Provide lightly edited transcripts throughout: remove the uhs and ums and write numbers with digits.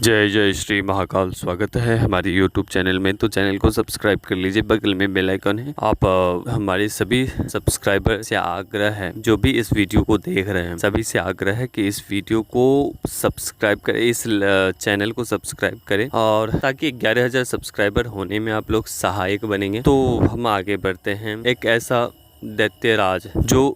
जय जय श्री महाकाल। स्वागत है हमारे YouTube चैनल में। तो चैनल को सब्सक्राइब कर लीजिए, बगल में बेल आइकन है। आप हमारे सभी सब्सक्राइबर से आग्रह है, जो भी इस वीडियो को देख रहे हैं सभी से आग्रह है कि इस वीडियो को सब्सक्राइब करें, इस चैनल को सब्सक्राइब करें, और ताकि 11,000 सब्सक्राइबर होने में आप लोग सहायक बनेंगे। तो हम आगे बढ़ते हैं। एक ऐसा दैत्यराज जो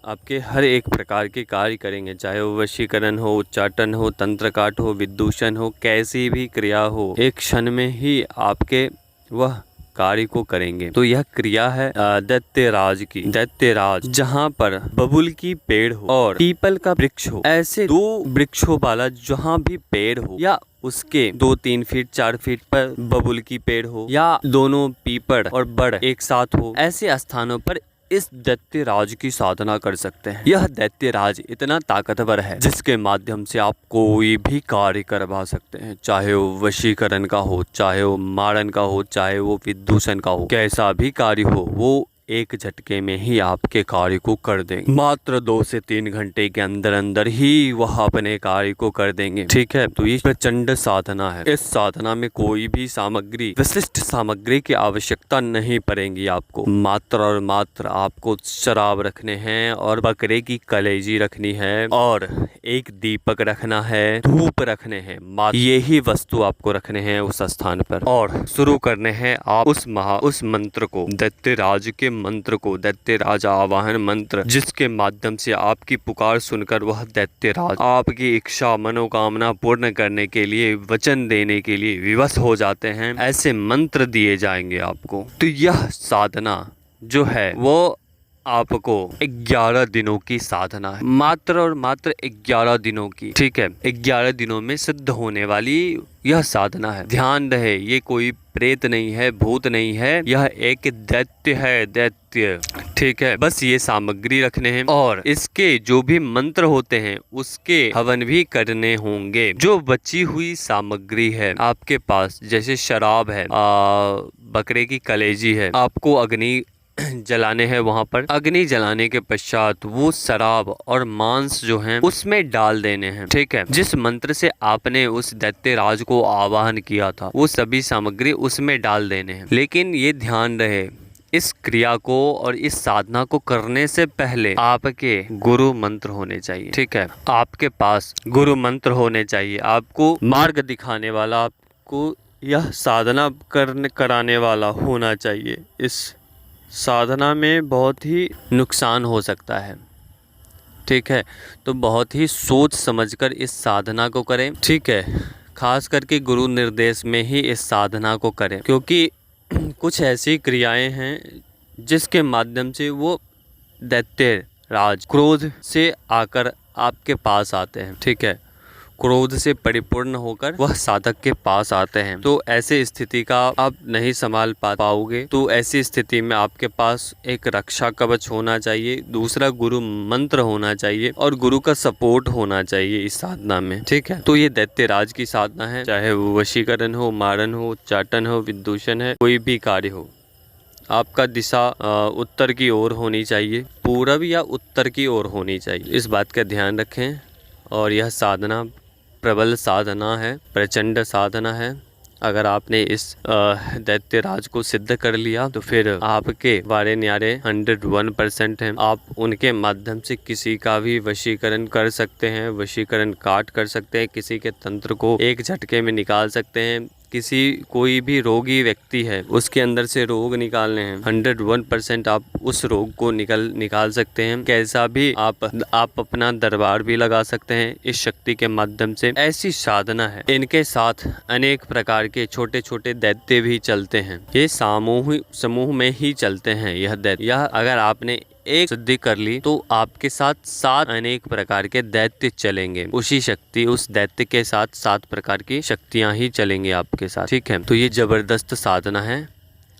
आपके हर एक प्रकार के कार्य करेंगे, चाहे वो वशीकरण हो, उच्चाटन हो, तंत्रकाट हो, विदूषण हो, कैसी भी क्रिया हो, एक क्षण में ही आपके वह कार्य को करेंगे। तो यह क्रिया है दैत्यराज की। दैत्यराज जहाँ पर बबुल की पेड़ हो और पीपल का वृक्ष हो, ऐसे दो वृक्षों वाला जहाँ भी पेड़ हो, या उसके 2-3 फीट 4 फीट पर बबुल की पेड़ हो, या दोनों पीपल और बड़ एक साथ हो, ऐसे स्थानों पर इस दैत्यराज की साधना कर सकते हैं। यह दैत्यराज इतना ताकतवर है जिसके माध्यम से आप कोई भी कार्य करवा सकते हैं, चाहे वो वशीकरण का हो, चाहे वो मारण का हो, चाहे वो विदूषण का हो, कैसा भी कार्य हो वो एक झटके में ही आपके कार्य को कर देंगे। मात्र 2 से 3 घंटे के अंदर अंदर ही वह अपने कार्य को कर देंगे। ठीक है, तो ये प्रचंड साधना है। इस साधना में कोई भी सामग्री, विशिष्ट सामग्री की आवश्यकता नहीं पड़ेगी आपको। मात्र और मात्र आपको शराब रखने हैं, और बकरे की कलेजी रखनी है, और एक दीपक रखना है, धूप रखने हैं। मात्र यही वस्तु आपको रखने हैं उस स्थान पर, और शुरू करने हैं आप उस मंत्र को, दैत्यराज के मंत्र को, दैत्यराज आवाहन मंत्र, जिसके माध्यम से आपकी पुकार सुनकर वह दैत्यराज आपकी इच्छा मनोकामना पूर्ण करने के लिए, वचन देने के लिए विवश हो जाते हैं। ऐसे मंत्र दिए जाएंगे आपको। तो यह साधना जो है वो आपको 11 दिनों की साधना है, मात्र और मात्र 11 दिनों की। ठीक है, 11 दिनों में सिद्ध होने वाली यह साधना है। ध्यान रहे, ये कोई प्रेत नहीं है, भूत नहीं है, यह एक दैत्य है, दैत्य। ठीक है, बस ये सामग्री रखने हैं, और इसके जो भी मंत्र होते हैं उसके हवन भी करने होंगे। जो बची हुई सामग्री है आपके पास, जैसे शराब है, बकरे की कलेजी है, आपको अग्नि जलाने हैं। वहां पर अग्नि जलाने के पश्चात वो शराब और मांस जो हैं उसमें डाल देने हैं। ठीक है, जिस मंत्र से आपने उस दैत्यराज को आवाहन किया था वो सभी सामग्री उसमें डाल देने हैं। लेकिन ये ध्यान रहे, इस क्रिया को और इस साधना को करने से पहले आपके गुरु मंत्र होने चाहिए। ठीक है, आपके पास गुरु मंत्र होने चाहिए। आपको मार्ग दिखाने वाला, आपको यह साधना कराने वाला होना चाहिए। इस साधना में बहुत ही नुकसान हो सकता है। ठीक है, तो बहुत ही सोच समझकर इस साधना को करें। ठीक है, खास करके गुरु निर्देश में ही इस साधना को करें, क्योंकि कुछ ऐसी क्रियाएं हैं जिसके माध्यम से वो दैत्यराज क्रोध से आकर आपके पास आते हैं। ठीक है, क्रोध से परिपूर्ण होकर वह साधक के पास आते हैं। तो ऐसे स्थिति का आप नहीं संभाल पाओगे। तो ऐसी स्थिति में आपके पास एक रक्षा कवच होना चाहिए, दूसरा गुरु मंत्र होना चाहिए, और गुरु का सपोर्ट होना चाहिए इस साधना में। ठीक है, तो ये दैत्यराज की साधना है, चाहे वो वशीकरण हो, मारण हो, उच्चाटन हो, विदूषण है, कोई भी कार्य हो। आपका दिशा उत्तर की ओर होनी चाहिए, पूरब या उत्तर की ओर होनी चाहिए। इस बात का ध्यान रखें। और यह साधना प्रबल साधना है, प्रचंड साधना है। अगर आपने इस दैत्यराज को सिद्ध कर लिया तो फिर आपके वारे न्यारे 101% हैं। आप उनके माध्यम से किसी का भी वशीकरण कर सकते हैं, वशीकरण काट कर सकते हैं, किसी के तंत्र को एक झटके में निकाल सकते हैं। कोई भी रोगी व्यक्ति है उसके अंदर से रोग निकालने हैं, 101% आप उस रोग को निकाल सकते हैं। कैसा भी आप अपना दरबार भी लगा सकते हैं इस शक्ति के माध्यम से। ऐसी साधना है। इनके साथ अनेक प्रकार के छोटे छोटे दैत्य भी चलते हैं। ये समूह में ही चलते हैं। यह अगर आपने एक सिद्धि कर ली तो आपके साथ 7 अनेक प्रकार के दैत्य चलेंगे। उस दैत्य के साथ 7 प्रकार की शक्तियां ही चलेंगे आपके साथ। ठीक है, तो ये जबरदस्त साधना है।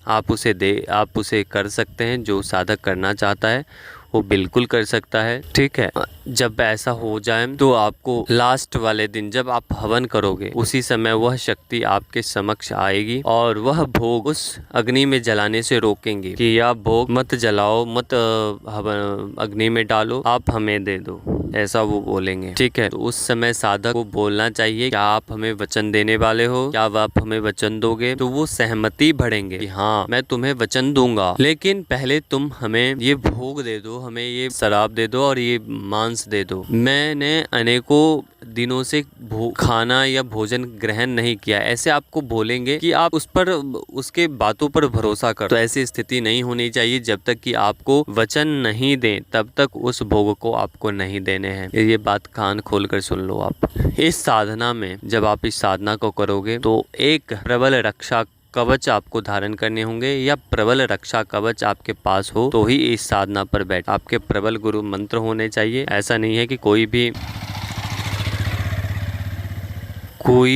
आप उसे कर सकते हैं। जो साधक करना चाहता है वो बिल्कुल कर सकता है। ठीक है, जब ऐसा हो जाए तो आपको लास्ट वाले दिन जब आप हवन करोगे उसी समय वह शक्ति आपके समक्ष आएगी, और वह भोग उस अग्नि में जलाने से रोकेंगे कि यह भोग मत जलाओ, मत हवन अग्नि में डालो, आप हमें दे दो। ऐसा वो बोलेंगे। ठीक है, तो उस समय साधक को बोलना चाहिए क्या आप हमें वचन देने वाले हो, क्या आप हमें वचन दोगे। तो वो सहमति भरेंगे कि हाँ मैं तुम्हें वचन दूंगा, लेकिन पहले तुम हमें ये भोग दे दो, हमें ये शराब दे दो और ये मांस दे दो। मैंने अनेकों दिनों से खाना या भोजन ग्रहण नहीं किया, ऐसे आपको बोलेंगे कि आप उस पर उसके बातों पर भरोसा कर। तो ऐसी स्थिति नहीं होनी चाहिए, जब तक कि आपको वचन नहीं दें तब तक उस भोग को आपको नहीं देने हैं। ये बात कान खोल कर सुन लो आप। इस साधना में जब आप इस साधना को करोगे तो एक प्रबल रक्षा कवच आपको धारण करने होंगे, या प्रबल रक्षा कवच आपके पास हो तो ही इस साधना पर बैठ। आपके प्रबल गुरु मंत्र होने चाहिए। ऐसा नहीं है कि कोई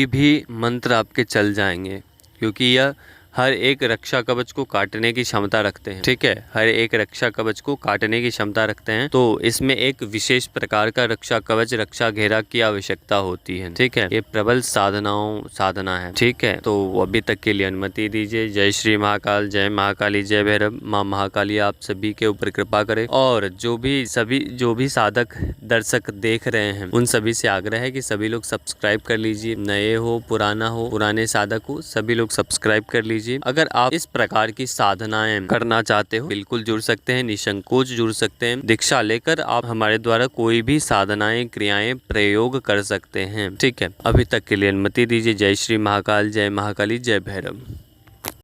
भी मंत्र आपके चल जाएंगे, क्योंकि यह हर एक रक्षा कवच को काटने की क्षमता रखते हैं। ठीक है, हर एक रक्षा कवच को काटने की क्षमता रखते हैं। तो इसमें एक विशेष प्रकार का रक्षा कवच, रक्षा घेरा की आवश्यकता होती है। ठीक है, ये प्रबल साधना है। ठीक है, तो अभी तक के लिए अनुमति दीजिए। जय श्री महाकाल, जय महाकाली, जय भैरव। माँ महाकाली आप सभी के ऊपर कृपा करे। और जो भी साधक दर्शक देख रहे हैं उन सभी से आग्रह है कि सभी लोग सब्सक्राइब कर लीजिए। नए हो पुराने साधक हो, सभी लोग सब्सक्राइब कर लीजिए। अगर आप इस प्रकार की साधनाएं करना चाहते हो बिल्कुल जुड़ सकते हैं, निसंकोच जुड़ सकते हैं। दीक्षा लेकर आप हमारे द्वारा कोई भी साधनाएं क्रियाएं प्रयोग कर सकते हैं। ठीक है, अभी तक के लिए अनुमति दीजिए। जय श्री महाकाल, जय महाकाली, जय भैरव।